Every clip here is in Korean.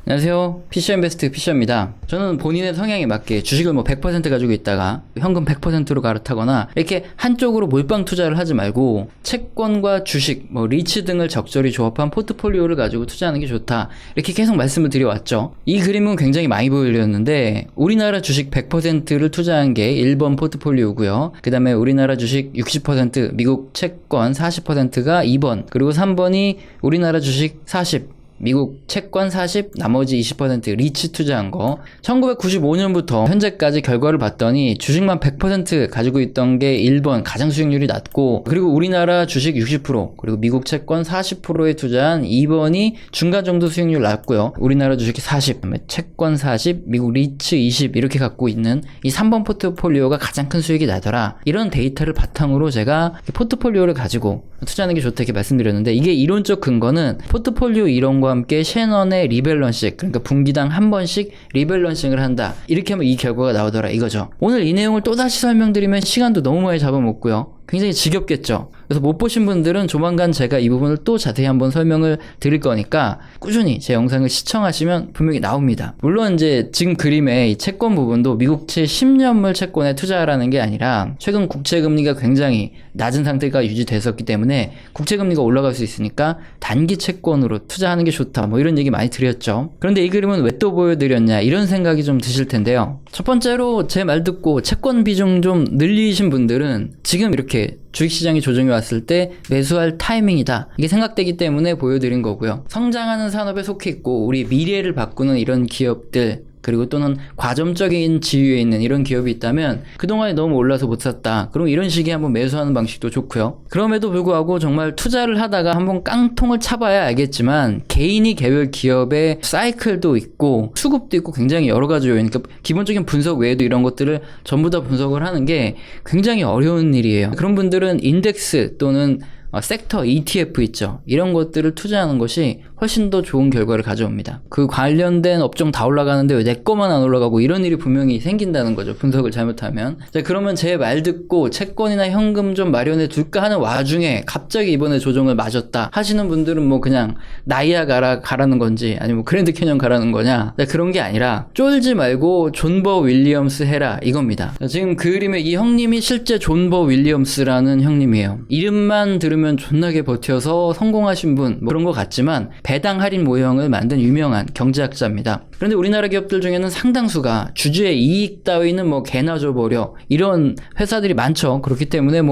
안녕하세요. 피셔인베스트 피셔입니다. 저는 본인의 성향에 맞게 주식을 100% 가지고 있다가 현금 100%로 갈아타거나 이렇게 한쪽으로 몰빵 투자를 하지 말고 채권과 주식, 리츠 등을 적절히 조합한 포트폴리오를 가지고 투자하는 게 좋다. 이렇게 계속 말씀을 드려왔죠. 이 그림은 굉장히 많이 보이려는데 우리나라 주식 100%를 투자한 게 1번 포트폴리오고요. 그 다음에 우리나라 주식 60%, 미국 채권 40%가 2번, 그리고 3번이 우리나라 주식 40, 미국 채권 40, 나머지 20% 리츠 투자한 거. 1995년부터 현재까지 결과를 봤더니 주식만 100% 가지고 있던 게 1번 가장 수익률이 낮고, 그리고 우리나라 주식 60%, 그리고 미국 채권 40%에 투자한 2번이 중간 정도 수익률 낮고요. 우리나라 주식 40, 채권 40, 미국 리츠 20 이렇게 갖고 있는 이 3번 포트폴리오가 가장 큰 수익이 나더라. 이런 데이터를 바탕으로 제가 포트폴리오를 가지고 투자하는 게 좋다 이렇게 말씀드렸는데, 이게 이론적 근거는 포트폴리오 이론과 함께 셰넌의 리밸런싱, 그러니까 분기당 한 번씩 리밸런싱을 한다, 이렇게 하면 이 결과가 나오더라 이거죠. 오늘 이 내용을 또다시 설명드리면 시간도 너무 많이 잡아먹고요, 굉장히 지겹겠죠. 그래서 못 보신 분들은 조만간 제가 이 부분을 또 자세히 한번 설명을 드릴 거니까 꾸준히 제 영상을 시청하시면 분명히 나옵니다. 물론 이제 지금 그림의 이 채권 부분도 미국채 10년물 채권에 투자하라는 게 아니라 최근 국채금리가 굉장히 낮은 상태가 유지됐었기 때문에 국채금리가 올라갈 수 있으니까 단기 채권으로 투자하는 게 좋다, 이런 얘기 많이 드렸죠. 그런데 이 그림은 왜 또 보여드렸냐, 이런 생각이 좀 드실 텐데요. 첫 번째로 제 말 듣고 채권 비중 좀 늘리신 분들은 지금 이렇게 주식시장이 조정이 왔을 때 매수할 타이밍이다, 이게 생각되기 때문에 보여드린 거고요. 성장하는 산업에 속해 있고 우리 미래를 바꾸는 이런 기업들, 그리고 또는 과점적인 지위에 있는 이런 기업이 있다면 그동안에 너무 올라서 못 샀다, 그럼 이런 식의 한번 매수하는 방식도 좋고요. 그럼에도 불구하고 정말 투자를 하다가 한번 깡통을 차봐야 알겠지만 개인이 개별 기업의 사이클도 있고 수급도 있고 굉장히 여러 가지 요인, 그러니까 기본적인 분석 외에도 이런 것들을 전부 다 분석을 하는 게 굉장히 어려운 일이에요. 그런 분들은 인덱스 또는 섹터 ETF 있죠. 이런 것들을 투자하는 것이 훨씬 더 좋은 결과를 가져옵니다. 그 관련된 업종 다 올라가는데 왜 내 거만 안 올라가고, 이런 일이 분명히 생긴다는 거죠, 분석을 잘못하면. 자, 그러면 제 말 듣고 채권이나 현금 좀 마련해 둘까 하는 와중에 갑자기 이번에 조정을 맞았다 하시는 분들은 그냥 나이아 가라는 건지 아니면 그랜드 캐년 가라는 거냐, 자, 그런 게 아니라 쫄지 말고 존버 윌리엄스 해라 이겁니다. 자, 지금 그림의 이 형님이 실제 존버 윌리엄스라는 형님이에요. 이름만 들으면 존나게 버텨서 성공하신 분 그런 것 같지만 배당 할인 모형을 만든 유명한 경제학자입니다. 그런데 우리나라 기업들 중에는 상당수가 주주의 이익 따위는 개나 줘버려, 이런 회사들이 많죠. 그렇기 때문에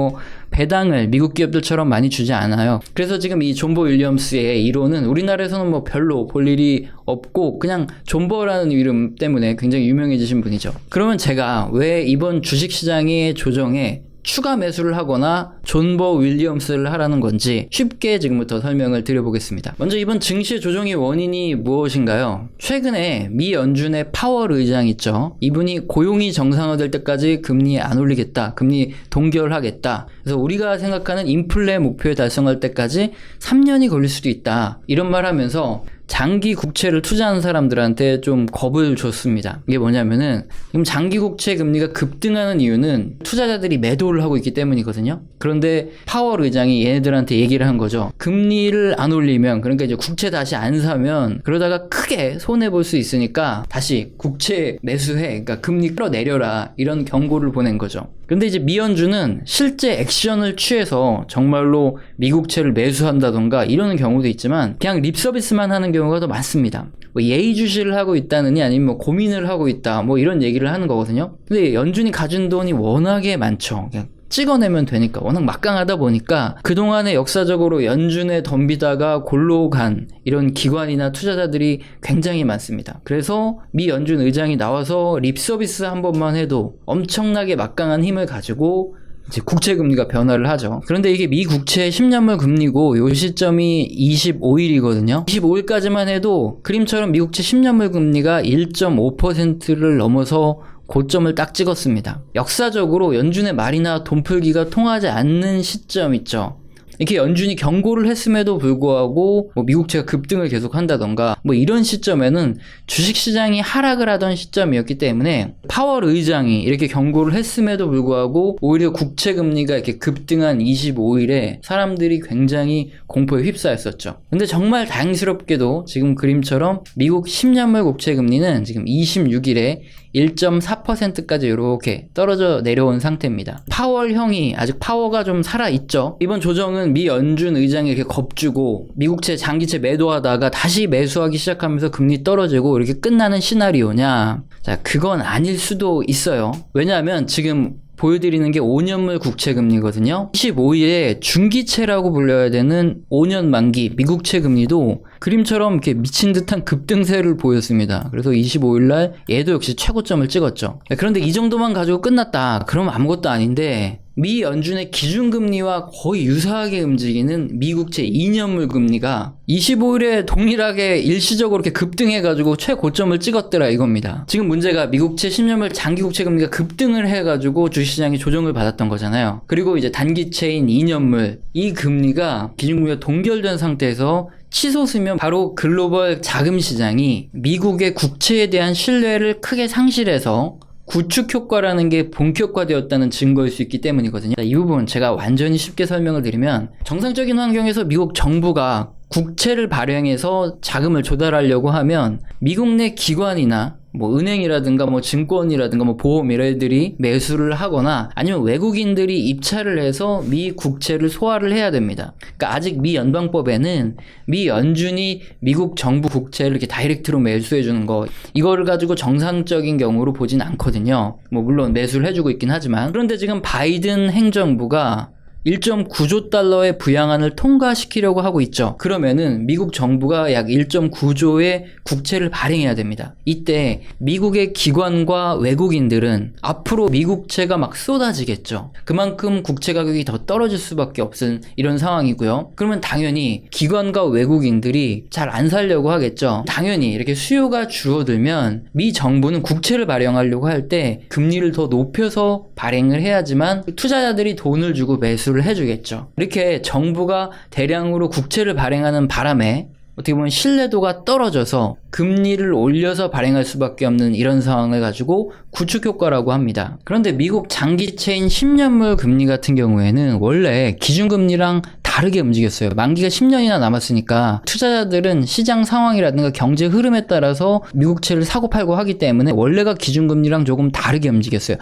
배당을 미국 기업들처럼 많이 주지 않아요. 그래서 지금 이 존버 윌리엄스의 이론은 우리나라에서는 별로 볼 일이 없고 그냥 존버라는 이름 때문에 굉장히 유명해지신 분이죠. 그러면 제가 왜 이번 주식시장의 조정에 추가 매수를 하거나 존버 윌리엄스를 하라는 건지 쉽게 지금부터 설명을 드려보겠습니다. 먼저 이번 증시 조정의 원인이 무엇인가요? 최근에 미 연준의 파월 의장 있죠. 이분이 고용이 정상화될 때까지 금리 안 올리겠다, 금리 동결하겠다, 그래서 우리가 생각하는 인플레 목표에 달성할 때까지 3년이 걸릴 수도 있다, 이런 말 하면서 장기 국채를 투자하는 사람들한테 좀 겁을 줬습니다. 이게 뭐냐면은 지금 장기 국채 금리가 급등하는 이유는 투자자들이 매도를 하고 있기 때문이거든요. 그런데 파월 의장이 얘네들한테 얘기를 한 거죠. 금리를 안 올리면, 그러니까 이제 국채 다시 안 사면 그러다가 크게 손해 볼 수 있으니까 다시 국채 매수해, 그러니까 금리 끌어내려라, 이런 경고를 보낸 거죠. 근데 이제 미 연준은 실제 액션을 취해서 정말로 미국채를 매수한다던가 이러는 경우도 있지만 그냥 립 서비스만 하는 경우가 더 많습니다. 예의주시를 하고 있다느니 아니면 고민을 하고 있다, 이런 얘기를 하는 거거든요. 근데 연준이 가진 돈이 워낙에 많죠. 그냥 찍어내면 되니까, 워낙 막강하다 보니까 그동안에 역사적으로 연준에 덤비다가 골로 간 이런 기관이나 투자자들이 굉장히 많습니다. 그래서 미 연준 의장이 나와서 립서비스 한 번만 해도 엄청나게 막강한 힘을 가지고 이제 국채 금리가 변화를 하죠. 그런데 이게 미 국채 10년물 금리고 요 시점이 25일이거든요. 25일까지만 해도 그림처럼 미국채 10년물 금리가 1.5%를 넘어서 고점을 딱 찍었습니다. 역사적으로 연준의 말이나 돈풀기가 통하지 않는 시점 있죠. 이렇게 연준이 경고를 했음에도 불구하고 뭐 미국채가 급등을 계속 한다던가 뭐 이런 시점에는 주식시장이 하락을 하던 시점이었기 때문에 파월 의장이 이렇게 경고를 했음에도 불구하고 오히려 국채금리가 이렇게 급등한 25일에 사람들이 굉장히 공포에 휩싸였었죠. 근데 정말 다행스럽게도 지금 그림처럼 미국 10년물 국채금리는 지금 26일에 1.4%까지 이렇게 떨어져 내려온 상태입니다. 파월 형이 아직 파워가 좀 살아있죠. 이번 조정은 미 연준 의장이 이렇게 겁주고 미국채 장기채 매도하다가 다시 매수하기 시작하면서 금리 떨어지고 이렇게 끝나는 시나리오냐? 자, 그건 아닐 수도 있어요. 왜냐하면 지금 보여드리는 게 5년물 국채금리거든요. 25일에 중기채라고 불려야 되는 5년 만기 미국채 금리도 그림처럼 이렇게 미친 듯한 급등세를 보였습니다. 그래서 25일날 얘도 역시 최고점을 찍었죠. 그런데 이 정도만 가지고 끝났다. 그러면 아무것도 아닌데 미 연준의 기준금리와 거의 유사하게 움직이는 미국채 2년물 금리가 25일에 동일하게 일시적으로 이렇게 급등해가지고 최고점을 찍었더라 이겁니다. 지금 문제가 미국채 10년물 장기국채 금리가 급등을 해가지고 주식시장이 조정을 받았던 거잖아요. 그리고 이제 단기채인 2년물 이 금리가 기준금리가 동결된 상태에서 치솟으면 바로 글로벌 자금시장이 미국의 국채에 대한 신뢰를 크게 상실해서 구축 효과라는 게 본격화되었다는 증거일 수 있기 때문이거든요. 이 부분 제가 완전히 쉽게 설명을 드리면 정상적인 환경에서 미국 정부가 국채를 발행해서 자금을 조달하려고 하면 미국 내 기관이나 뭐 은행이라든가 뭐 증권이라든가 뭐 보험 이래들이 매수를 하거나 아니면 외국인들이 입찰을 해서 미 국채를 소화를 해야 됩니다. 그러니까 아직 미 연방법에는 미 연준이 미국 정부 국채를 이렇게 다이렉트로 매수해 주는 거 이거를 가지고 정상적인 경우로 보진 않거든요. 뭐 물론 매수를 해주고 있긴 하지만 그런데 지금 바이든 행정부가 1.9조 달러의 부양안을 통과시키려고 하고 있죠. 그러면은 미국 정부가 약 1.9조의 국채를 발행해야 됩니다. 이때 미국의 기관과 외국인들은 앞으로 미국채가 막 쏟아지겠죠. 그만큼 국채 가격이 더 떨어질 수밖에 없은 이런 상황이고요. 그러면 당연히 기관과 외국인들이 잘 안 살려고 하겠죠. 당연히 이렇게 수요가 줄어들면 미 정부는 국채를 발행하려고 할 때 금리를 더 높여서 발행을 해야지만 투자자들이 돈을 주고 매수를 해주겠죠. 이렇게 정부가 대량으로 국채를 발행하는 바람에 어떻게 보면 신뢰도가 떨어져서 금리를 올려서 발행할 수밖에 없는 이런 상황을 가지고 구축 효과라고 합니다. 그런데 미국 장기채인 10년물 금리 같은 경우에는 원래 기준금리랑 다르게 움직였어요. 만기가 10년이나 남았으니까 투자자들은 시장 상황이라든가 경제 흐름에 따라서 미국채를 사고 팔고 하기 때문에 원래가 기준금리랑 조금 다르게 움직였어요.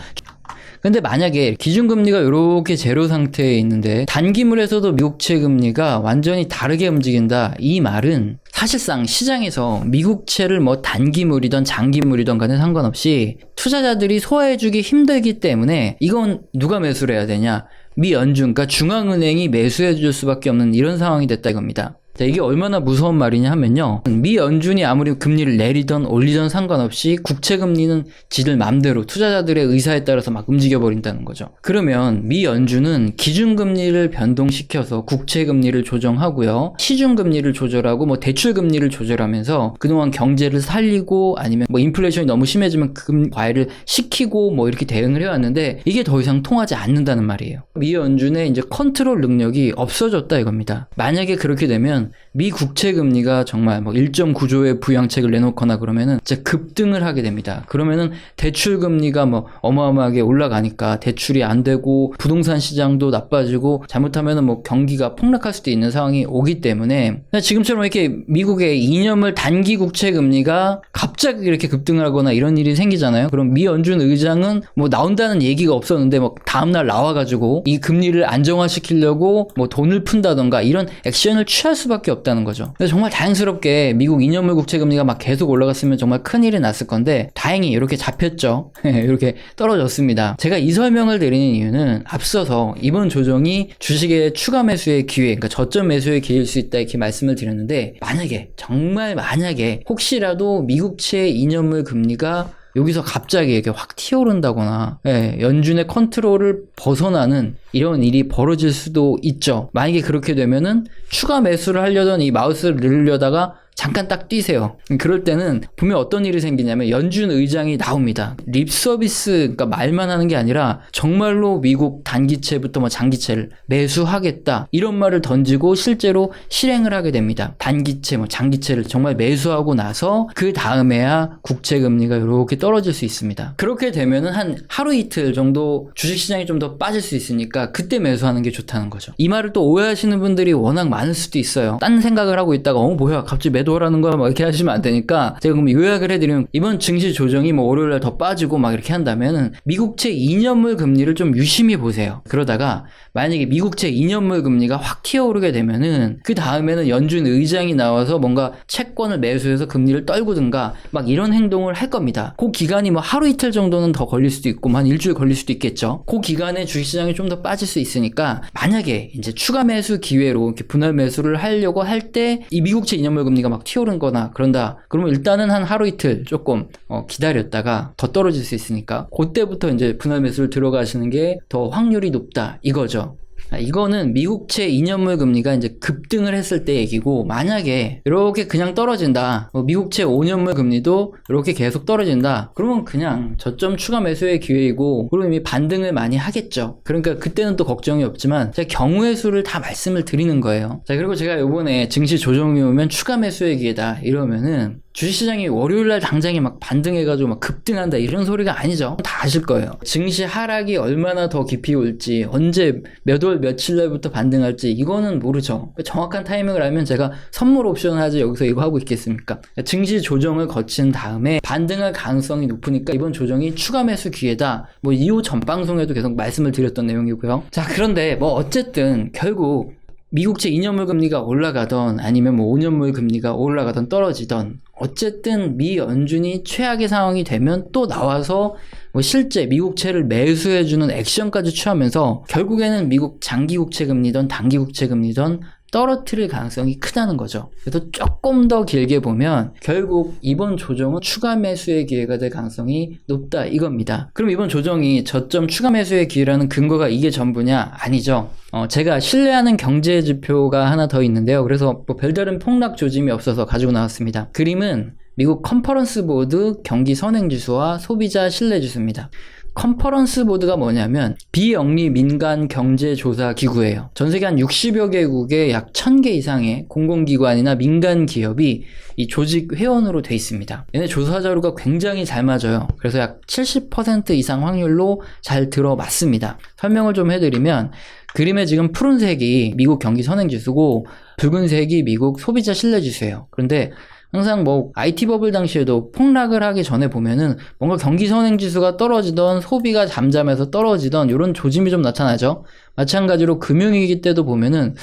근데 만약에 기준금리가 이렇게 제로 상태에 있는데 단기물에서도 미국채 금리가 완전히 다르게 움직인다. 이 말은 사실상 시장에서 미국채를 뭐 단기물이든 장기물이든 간에 상관없이 투자자들이 소화해주기 힘들기 때문에 이건 누가 매수를 해야 되냐? 미 연준, 그러니까 중앙은행이 매수해줄 수밖에 없는 이런 상황이 됐다 이겁니다. 자, 이게 얼마나 무서운 말이냐 하면요. 미 연준이 아무리 금리를 내리던 올리던 상관없이 국채 금리는 지들 맘대로 투자자들의 의사에 따라서 막 움직여버린다는 거죠. 그러면 미 연준은 기준금리를 변동시켜서 국채 금리를 조정하고요. 시중금리를 조절하고 뭐 대출금리를 조절하면서 그동안 경제를 살리고 아니면 뭐 인플레이션이 너무 심해지면 금 과열을 시키고 뭐 이렇게 대응을 해왔는데 이게 더 이상 통하지 않는다는 말이에요. 미 연준의 이제 컨트롤 능력이 없어졌다 이겁니다. 만약에 그렇게 되면 미 국채 금리가 정말 뭐 1.9조의 부양책을 내놓거나 그러면은 진짜 급등을 하게 됩니다. 그러면은 대출 금리가 뭐 어마어마하게 올라가니까 대출이 안 되고 부동산 시장도 나빠지고 잘못하면은 뭐 경기가 폭락할 수도 있는 상황이 오기 때문에 지금처럼 이렇게 미국의 2년물 단기 국채 금리가 갑자기 이렇게 급등을 하거나 이런 일이 생기잖아요. 그럼 미 연준 의장은 뭐 나온다는 얘기가 없었는데 뭐 다음날 나와가지고 이 금리를 안정화시키려고 뭐 돈을 푼다던가 이런 액션을 취할 수밖에 없다는 거죠. 근데 정말 다행스럽게 미국 2년물 국채 금리가 막 계속 올라갔으면 정말 큰일이 났을 건데 다행히 이렇게 잡혔죠. 이렇게 떨어졌습니다. 제가 이 설명을 드리는 이유는 앞서서 이번 조정이 주식의 추가 매수의 기회, 그러니까 저점 매수의 기회일 수 있다 이렇게 말씀을 드렸는데 만약에 정말 만약에 혹시라도 미국채 2년물 금리가 여기서 갑자기 이렇게 확 튀어오른다거나 연준의 컨트롤을 벗어나는 이런 일이 벌어질 수도 있죠. 만약에 그렇게 되면은 추가 매수를 하려던 이 마우스를 누르려다가 잠깐 딱 뛰세요. 그럴 때는 분명 어떤 일이 생기냐면 연준 의장이 나옵니다. 립 서비스, 그러니까 말만 하는 게 아니라 정말로 미국 단기채부터 뭐 장기채를 매수하겠다 이런 말을 던지고 실제로 실행을 하게 됩니다. 단기채, 뭐 장기채를 정말 매수하고 나서 그 다음에야 국채 금리가 이렇게 떨어질 수 있습니다. 그렇게 되면은 한 하루 이틀 정도 주식시장이 좀 더 빠질 수 있으니까 그때 매수하는 게 좋다는 거죠. 이 말을 또 오해하시는 분들이 워낙 많을 수도 있어요. 딴 생각을 하고 있다가 뭐야 갑자기 매도하라는 거야 막 이렇게 하시면 안 되니까 제가 그럼 요약을 해드리면 이번 증시 조정이 뭐 월요일날 더 빠지고 막 이렇게 한다면은 미국채 2년물 금리를 좀 유심히 보세요. 그러다가 만약에 미국채 2년물 금리가 확 튀어오르게 되면은 그 다음에는 연준 의장이 나와서 뭔가 채권을 매수해서 금리를 떨구든가 막 이런 행동을 할 겁니다. 그 기간이 뭐 하루 이틀 정도는 더 걸릴 수도 있고 한 일주일 걸릴 수도 있겠죠. 그 기간에 주식시장이 좀 더 빠질 수 있으니까 만약에 이제 추가 매수 기회로 이렇게 분할 매수를 하려고 할 때 이 미국채 2년물 금리가 막 튀어오른거나 그런다. 그러면 일단은 한 하루 이틀 조금 기다렸다가 더 떨어질 수 있으니까 그때부터 이제 분할 매수를 들어가시는 게 더 확률이 높다 이거죠. 이거는 미국채 2년물 금리가 이제 급등을 했을 때 얘기고 만약에 이렇게 그냥 떨어진다. 미국채 5년물 금리도 이렇게 계속 떨어진다. 그러면 그냥 저점 추가 매수의 기회이고 그럼 이미 반등을 많이 하겠죠. 그러니까 그때는 또 걱정이 없지만 제가 경우의 수를 다 말씀을 드리는 거예요. 자, 그리고 제가 요번에 증시 조정이 오면 추가 매수의 기회다 이러면은 주식시장이 월요일날 당장에 막 반등해가지고 막 급등한다 이런 소리가 아니죠. 다 아실 거예요. 증시 하락이 얼마나 더 깊이 올지 언제 몇 월 며칠 날부터 반등할지 이거는 모르죠. 정확한 타이밍을 알면 제가 선물 옵션을 하지 여기서 이거 하고 있겠습니까? 증시 조정을 거친 다음에 반등할 가능성이 높으니까 이번 조정이 추가 매수 기회다. 뭐 이후 전 방송에도 계속 말씀을 드렸던 내용이고요. 자, 그런데 뭐 어쨌든 결국 미국채 2년물 금리가 올라가던 아니면 뭐 5년물 금리가 올라가던 떨어지던 어쨌든 미 연준이 최악의 상황이 되면 또 나와서 뭐 실제 미국채를 매수해주는 액션까지 취하면서 결국에는 미국 장기국채 금리든 단기국채 금리든 떨어뜨릴 가능성이 크다는 거죠. 그래서 조금 더 길게 보면 결국 이번 조정은 추가 매수의 기회가 될 가능성이 높다 이겁니다. 그럼 이번 조정이 저점 추가 매수의 기회라는 근거가 이게 전부냐? 아니죠. 제가 신뢰하는 경제 지표가 하나 더 있는데요. 그래서 뭐 별다른 폭락 조짐이 없어서 가지고 나왔습니다. 그림은 미국 컨퍼런스 보드 경기 선행지수와 소비자 신뢰지수입니다. 컨퍼런스 보드가 뭐냐면 비영리 민간 경제조사 기구예요. 전 세계 한 60여 개국에 약 1000개 이상의 공공기관이나 민간 기업이 이 조직 회원으로 돼 있습니다. 얘네 조사 자료가 굉장히 잘 맞아요. 그래서 약 70% 이상 확률로 잘 들어맞습니다. 설명을 좀 해드리면 그림에 지금 푸른색이 미국 경기 선행지수고 붉은색이 미국 소비자 신뢰지수예요. 그런데 항상 뭐 IT 버블 당시에도 폭락을 하기 전에 보면은 뭔가 경기 선행지수가 떨어지던 소비가 잠잠해서 떨어지던 이런 조짐이 좀 나타나죠. 마찬가지로 금융위기 때도 보면은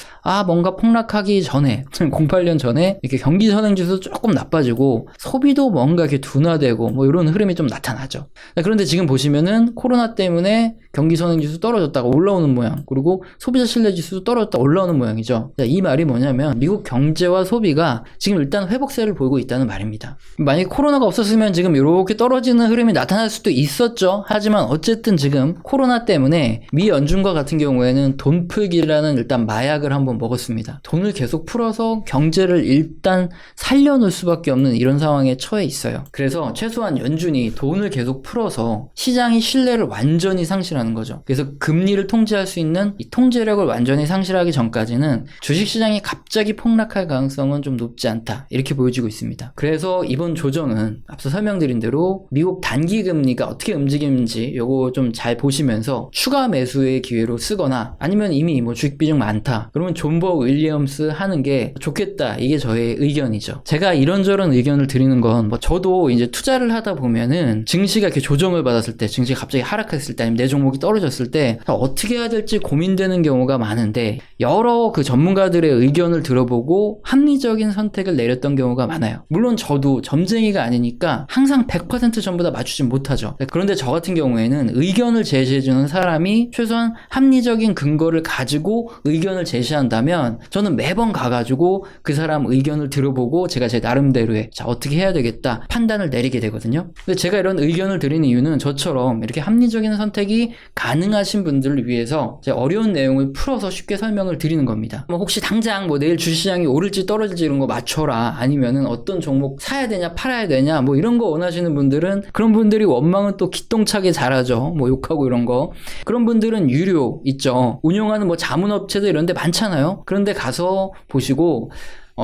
뭔가 폭락하기 전에 08년 전에 이렇게 경기 선행지수 조금 나빠지고 소비도 뭔가 이렇게 둔화되고 뭐 이런 흐름이 좀 나타나죠. 그런데 지금 보시면은 코로나 때문에 경기 선행지수 떨어졌다가 올라오는 모양, 그리고 소비자 신뢰지수도 떨어졌다 올라오는 모양이죠. 이 말이 뭐냐면 미국 경제와 소비가 지금 일단 회복세를 보이고 있다는 말입니다. 만약에 코로나가 없었으면 지금 이렇게 떨어지는 흐름이 나타날 수도 있었죠. 하지만 어쨌든 지금 코로나 때문에 미 연준과 같은 경우에는 돈 풀기라는 일단 마약을 한번 먹었습니다. 돈을 계속 풀어서 경제를 일단 살려놓을 수밖에 없는 이런 상황에 처해 있어요. 그래서 최소한 연준이 돈을 계속 풀어서 시장이 신뢰를 완전히 상실하는 거죠. 그래서 금리를 통제할 수 있는 이 통제력을 완전히 상실하기 전까지는 주식시장이 갑자기 폭락할 가능성은 좀 높지 않다. 이렇게 보여지고 있습니다. 그래서 이번 조정은 앞서 설명드린 대로 미국 단기 금리가 어떻게 움직이는지 요거 좀 잘 보시면서 추가 매수의 기회로 쓰거나 아니면 이미 뭐 주식 비중 많다. 그러면 존 버 윌리엄스 하는 게 좋겠다. 이게 저의 의견이죠. 제가 이런저런 의견을 드리는 건 뭐 저도 이제 투자를 하다 보면은 증시가 이렇게 조정을 받았을 때, 증시가 갑자기 하락했을 때, 아니면 내 종목이 떨어졌을 때 어떻게 해야 될지 고민되는 경우가 많은데 여러 그 전문가들의 의견을 들어보고 합리적인 선택을 내렸던 경우가 많아요. 물론 저도 점쟁이가 아니니까 항상 100% 전부 다 맞추진 못하죠. 그런데 저 같은 경우에는 의견을 제시해주는 사람이 최소한 합리적인 근거를 가지고 의견을 제시한다면 저는 매번 가가지고 그 사람 의견을 들어보고 제가 제 나름대로의 자 어떻게 해야 되겠다 판단을 내리게 되거든요. 근데 제가 이런 의견을 드리는 이유는 저처럼 이렇게 합리적인 선택이 가능하신 분들을 위해서 제가 어려운 내용을 풀어서 쉽게 설명을 드리는 겁니다. 뭐 혹시 당장 뭐 내일 주시장이 오를지 떨어질지 이런 거 맞춰라, 아니면은 어떤 종목 사야 되냐 팔아야 되냐 뭐 이런 거 원하시는 분들은, 그런 분들이 원망은 또 기똥차게 잘하죠. 뭐 욕하고 이런 거. 그런 분들은 유료 있죠. 운영하는 뭐 자문업체들 이런 데 많잖아요. 그런데 가서 보시고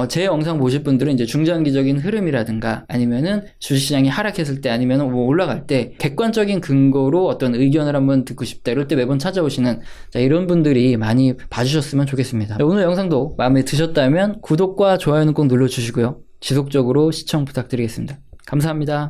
제 영상 보실 분들은 이제 중장기적인 흐름이라든가 아니면은 주식시장이 하락했을 때 아니면은 뭐 올라갈 때 객관적인 근거로 어떤 의견을 한번 듣고 싶다 이럴 때 매번 찾아오시는 이런 분들이 많이 봐주셨으면 좋겠습니다. 오늘 영상도 마음에 드셨다면 구독과 좋아요는 꼭 눌러주시고요. 지속적으로 시청 부탁드리겠습니다. 감사합니다.